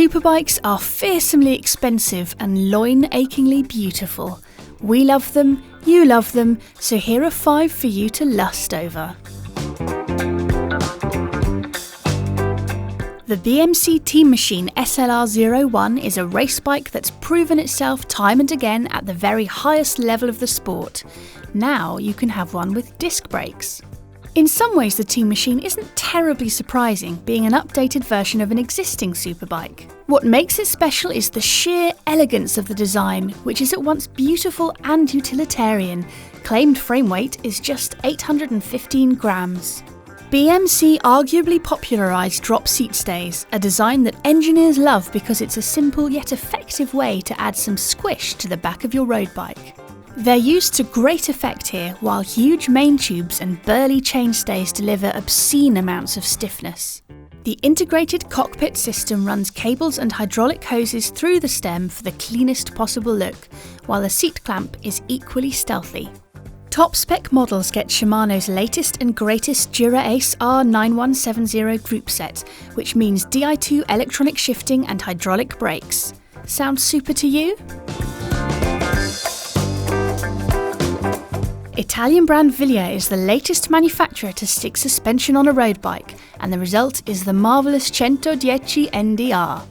Superbikes are fearsomely expensive and loin-achingly beautiful. We love them, you love them, so here are 5 for you to lust over. The VMCT Machine SLR01 is a race bike that's proven itself time and again at the very highest level of the sport. Now you can have one with disc brakes. In some ways the Team Machine isn't terribly surprising, being an updated version of an existing superbike. What makes it special is the sheer elegance of the design, which is at once beautiful and utilitarian. Claimed frame weight is just 815 grams. BMC arguably popularised drop seat stays, a design that engineers love because it's a simple yet effective way to add some squish to the back of your road bike. They're used to great effect here, while huge main tubes and burly chainstays deliver obscene amounts of stiffness. The integrated cockpit system runs cables and hydraulic hoses through the stem for the cleanest possible look, while the seat clamp is equally stealthy. Top spec models get Shimano's latest and greatest Dura-Ace R9170 group set, which means Di2 electronic shifting and hydraulic brakes. Sounds super to you? Italian brand Vili is the latest manufacturer to stick suspension on a road bike, and the result is the marvellous 110 NDR.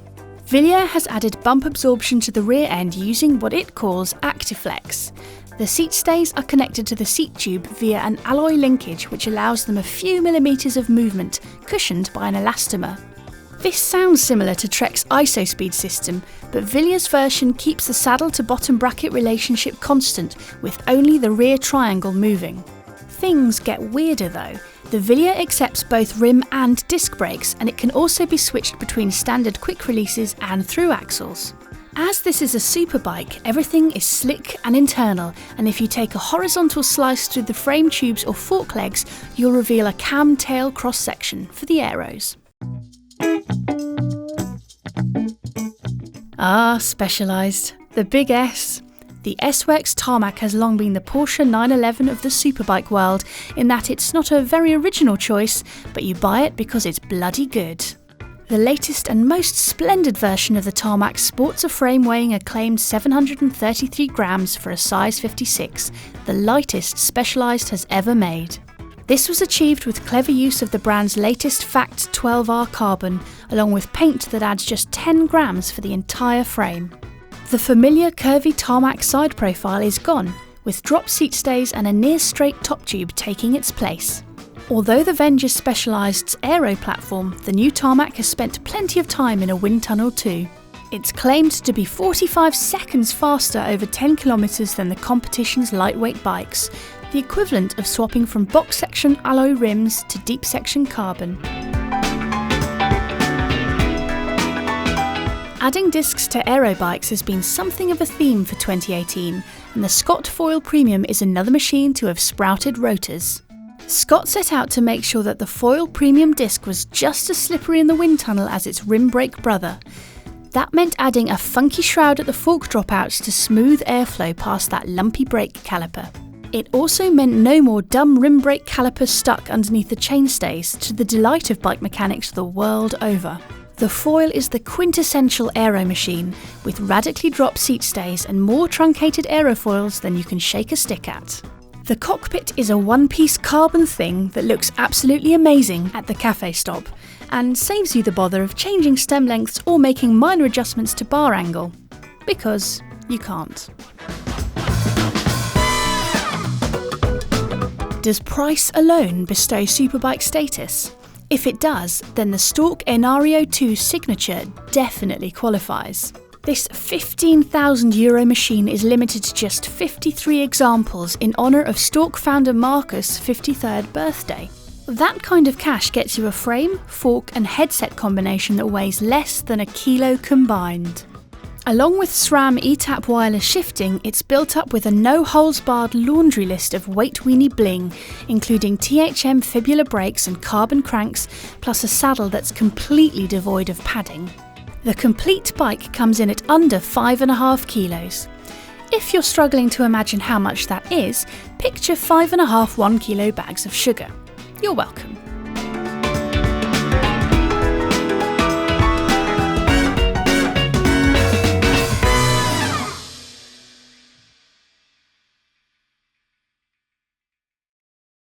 Vili has added bump absorption to the rear end using what it calls Actiflex. The seat stays are connected to the seat tube via an alloy linkage which allows them a few millimetres of movement, cushioned by an elastomer. This sounds similar to Trek's ISOSpeed system, but Vili's version keeps the saddle to bottom bracket relationship constant, with only the rear triangle moving. Things get weirder though. The Vili accepts both rim and disc brakes, and it can also be switched between standard quick releases and through axles. As this is a superbike, everything is slick and internal, and if you take a horizontal slice through the frame tubes or fork legs, you'll reveal a cam tail cross section for the aeros. Specialised. The big S. The S-Works Tarmac has long been the Porsche 911 of the superbike world, in that it's not a very original choice, but you buy it because it's bloody good. The latest and most splendid version of the Tarmac sports a frame weighing a claimed 733 grams for a size 56, the lightest Specialized has ever made. This was achieved with clever use of the brand's latest Fact 12R carbon, along with paint that adds just 10 grams for the entire frame. The familiar curvy Tarmac side profile is gone, with drop seat stays and a near-straight top tube taking its place. Although the Venger Specialized's aero platform, the new Tarmac has spent plenty of time in a wind tunnel too. It's claimed to be 45 seconds faster over 10 kilometres than the competition's lightweight bikes, the equivalent of swapping from box section alloy rims to deep section carbon. Adding discs to aero bikes has been something of a theme for 2018, and the Scott Foil Premium is another machine to have sprouted rotors. Scott set out to make sure that the Foil Premium disc was just as slippery in the wind tunnel as its rim brake brother. That meant adding a funky shroud at the fork dropouts to smooth airflow past that lumpy brake caliper. It also meant no more dumb rim brake calipers stuck underneath the chainstays, to the delight of bike mechanics the world over. The Foil is the quintessential aero machine, with radically dropped seat stays and more truncated aerofoils than you can shake a stick at. The cockpit is a one-piece carbon thing that looks absolutely amazing at the cafe stop, and saves you the bother of changing stem lengths or making minor adjustments to bar angle, because you can't. Does price alone bestow superbike status? If it does, then the Stork Enario 2 signature definitely qualifies. This €15,000 machine is limited to just 53 examples in honour of Stork founder Marcus' 53rd birthday. That kind of cash gets you a frame, fork and headset combination that weighs less than a kilo combined. Along with SRAM ETAP wireless shifting, it's built up with a no-holds-barred laundry list of weight-weenie bling, including THM fibula brakes and carbon cranks, plus a saddle that's completely devoid of padding. The complete bike comes in at under 5.5 kilos. If you're struggling to imagine how much that is, picture 5.5 1 kilo bags of sugar. You're welcome.